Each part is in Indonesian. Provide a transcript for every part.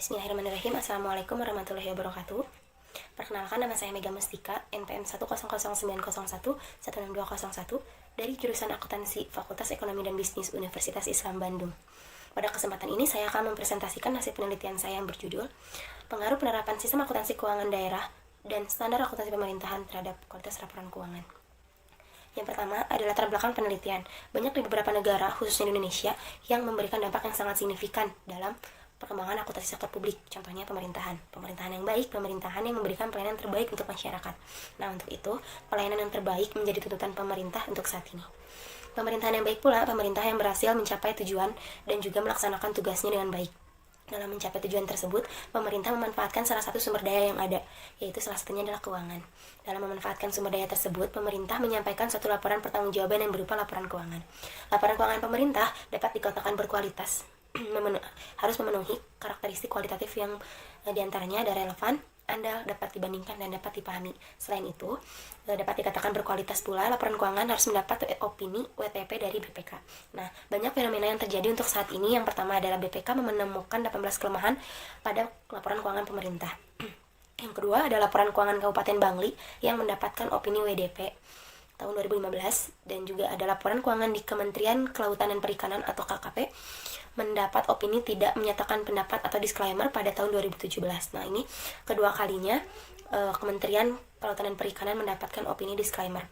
Bismillahirrahmanirrahim. Assalamualaikum warahmatullahi wabarakatuh. Perkenalkan, nama saya Mega Mustika, NPM 1000901-16201 dari jurusan Akuntansi Fakultas Ekonomi dan Bisnis Universitas Islam Bandung. Pada kesempatan ini saya akan mempresentasikan hasil penelitian saya yang berjudul Pengaruh Penerapan Sistem Akuntansi Keuangan Daerah dan Standar Akuntansi Pemerintahan terhadap Kualitas Laporan Keuangan. Yang pertama adalah latar belakang penelitian. Banyak di beberapa negara, khususnya di Indonesia, yang memberikan dampak yang sangat signifikan dalam perkembangan akuntansi sektor publik, contohnya pemerintahan yang baik, pemerintahan yang memberikan pelayanan terbaik untuk masyarakat. Nah, untuk itu, pelayanan yang terbaik menjadi tuntutan pemerintah untuk saat ini. Pemerintahan yang baik pula, pemerintah yang berhasil mencapai tujuan dan juga melaksanakan tugasnya dengan baik. Dalam mencapai tujuan tersebut, pemerintah memanfaatkan salah satu sumber daya yang ada, yaitu salah satunya adalah keuangan. Dalam memanfaatkan sumber daya tersebut, pemerintah menyampaikan suatu laporan pertanggungjawaban yang berupa laporan keuangan. Laporan keuangan pemerintah dapat dikatakan berkualitas, harus memenuhi karakteristik kualitatif yang diantaranya ada relevan, andal, dapat dibandingkan, dan dapat dipahami. Selain itu, dapat dikatakan berkualitas pula, laporan keuangan harus mendapat opini WTP dari BPK. Nah, banyak fenomena yang terjadi untuk saat ini. Yang pertama adalah BPK menemukan 18 kelemahan pada laporan keuangan pemerintah. Yang kedua adalah laporan keuangan Kabupaten Bangli yang mendapatkan opini WDP tahun 2015, dan juga ada laporan keuangan di Kementerian Kelautan dan Perikanan atau KKP mendapat opini tidak menyatakan pendapat atau disclaimer pada tahun 2017. Nah, ini kedua kalinya Kementerian Kelautan dan Perikanan mendapatkan opini disclaimer.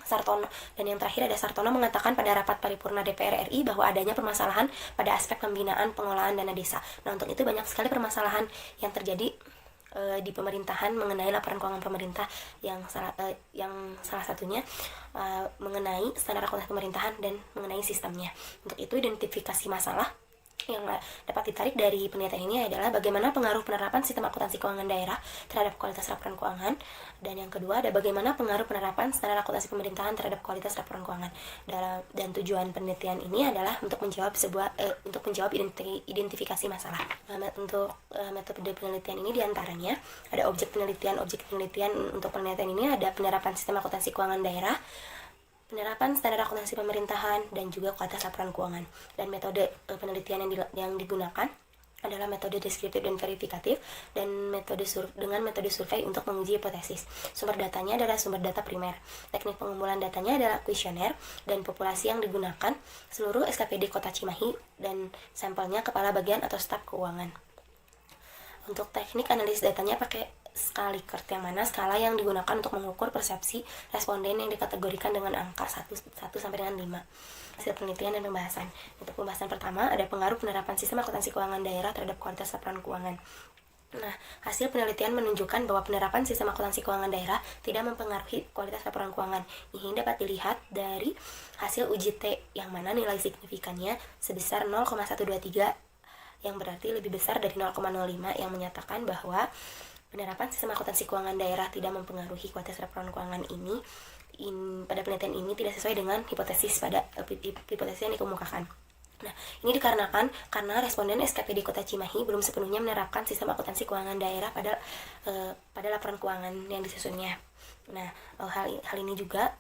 Sartono, dan yang terakhir ada Sartono mengatakan pada rapat paripurna DPR RI bahwa adanya permasalahan pada aspek pembinaan pengelolaan dana desa. Nah, untuk itu banyak sekali permasalahan yang terjadi di pemerintahan mengenai laporan keuangan pemerintah, yang salah satunya mengenai standar akuntansi pemerintahan dan mengenai sistemnya. Untuk itu, identifikasi masalah yang dapat ditarik dari penelitian ini adalah bagaimana pengaruh penerapan sistem akuntansi keuangan daerah terhadap kualitas laporan keuangan, dan yang kedua ada bagaimana pengaruh penerapan standar akuntansi pemerintahan terhadap kualitas laporan keuangan. Dan tujuan penelitian ini adalah untuk menjawab identifikasi masalah. Untuk metode penelitian ini diantaranya ada objek penelitian untuk penelitian ini ada penerapan sistem akuntansi keuangan daerah, penerapan standar akuntansi pemerintahan, dan juga kualitas laporan keuangan. Dan metode penelitian yang digunakan adalah metode deskriptif dan verifikatif, dan metode survei untuk menguji hipotesis. Sumber datanya adalah sumber data primer. Teknik pengumpulan datanya adalah kuesioner, dan populasi yang digunakan seluruh SKPD Kota Cimahi dan sampelnya kepala bagian atau staf keuangan. Untuk teknik analisis datanya pakai skala Likert, yang mana skala yang digunakan untuk mengukur persepsi responden yang dikategorikan dengan angka 1 sampai dengan 5. Hasil penelitian dan pembahasan. Untuk pembahasan pertama ada pengaruh penerapan sistem akuntansi keuangan daerah terhadap kualitas laporan keuangan. Nah, hasil penelitian menunjukkan bahwa penerapan sistem akuntansi keuangan daerah tidak mempengaruhi kualitas laporan keuangan. Ini dapat dilihat dari hasil uji T, yang mana nilai signifikannya sebesar 0,123, yang berarti lebih besar dari 0,05, yang menyatakan bahwa penerapan sistem akuntansi keuangan daerah tidak mempengaruhi kualitas laporan keuangan ini. Pada penelitian ini tidak sesuai dengan hipotesis yang dikemukakan. Nah, ini dikarenakan karena responden SKPD Kota Cimahi belum sepenuhnya menerapkan sistem akuntansi keuangan daerah pada laporan keuangan yang disusunnya. Nah, hal ini juga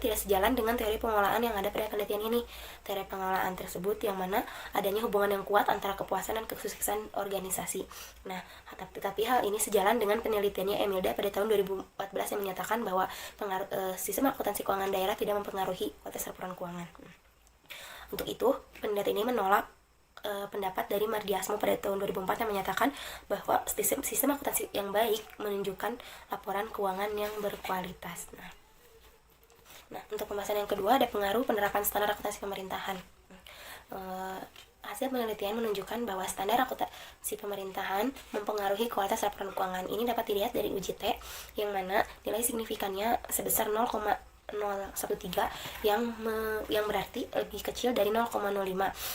tidak sejalan dengan teori pengelolaan yang ada pada penelitian ini. Teori pengelolaan tersebut yang mana adanya hubungan yang kuat antara kepuasan dan kesuksesan organisasi. Nah, tetapi hal ini sejalan dengan penelitiannya Emilda pada tahun 2014 yang menyatakan bahwa sistem akuntansi keuangan daerah tidak mempengaruhi kualitas laporan keuangan. Untuk itu, penelitian ini menolak pendapat dari Mardiasmo pada tahun 2004 yang menyatakan bahwa sistem akuntansi yang baik menunjukkan laporan keuangan yang berkualitas. Nah, untuk pembahasan yang kedua ada pengaruh penerapan standar akuntansi pemerintahan. Hasil penelitian menunjukkan bahwa standar akuntansi pemerintahan mempengaruhi kualitas laporan keuangan. Ini dapat dilihat dari uji T, yang mana nilai signifikannya sebesar 0,013, yang berarti lebih kecil dari 0,05.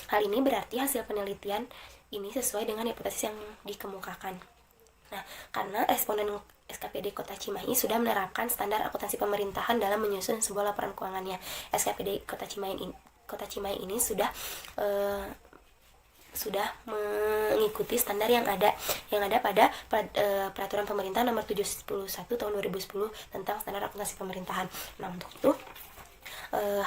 Hal ini berarti hasil penelitian ini sesuai dengan hipotesis yang dikemukakan. Nah, karena responden SKPD Kota Cimahi sudah menerapkan standar akuntansi pemerintahan dalam menyusun sebuah laporan keuangannya. SKPD Kota Cimahi ini sudah mengikuti standar yang ada pada peraturan pemerintah nomor 71 tahun 2010 tentang standar akuntansi pemerintahan. Nah, untuk itu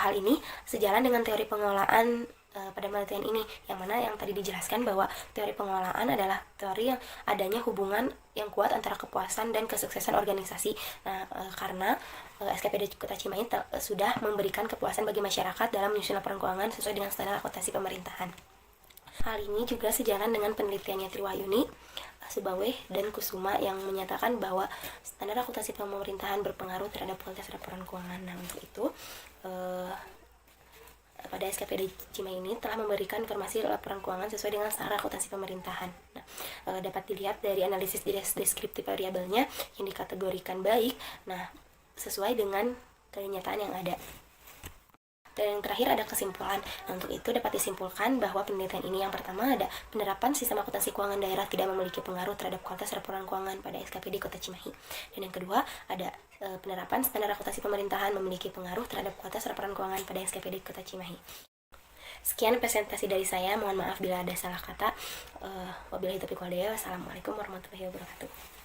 hal ini sejalan dengan teori pengelolaan pada penelitian ini, yang mana yang tadi dijelaskan bahwa teori pengelolaan adalah teori yang adanya hubungan yang kuat antara kepuasan dan kesuksesan organisasi. Nah, karena SKPD Kota Cimahi sudah memberikan kepuasan bagi masyarakat dalam menyusun laporan keuangan sesuai dengan standar akuntansi pemerintahan. Hal ini juga sejalan dengan penelitiannya Triwahyuni, Subaweh, dan Kusuma yang menyatakan bahwa standar akuntansi pemerintahan berpengaruh terhadap kualitas laporan keuangan. Nah, untuk itu pada SKPD Cimahi ini telah memberikan informasi laporan keuangan sesuai dengan standar akuntansi pemerintahan. Nah, dapat dilihat dari analisis deskriptif variabelnya yang dikategorikan baik, nah sesuai dengan kenyataan yang ada. Dan yang terakhir ada kesimpulan. Nah, untuk itu dapat disimpulkan bahwa penelitian ini yang pertama ada penerapan sistem akuntansi keuangan daerah tidak memiliki pengaruh terhadap kualitas laporan keuangan pada SKPD Kota Cimahi. Dan yang kedua ada penerapan standar akuntansi pemerintahan memiliki pengaruh terhadap kualitas laporan keuangan pada SKPD Kota Cimahi. Sekian presentasi dari saya, mohon maaf bila ada salah kata. Wabillahi taufiq wal hidayah. Wassalamualaikum warahmatullahi wabarakatuh.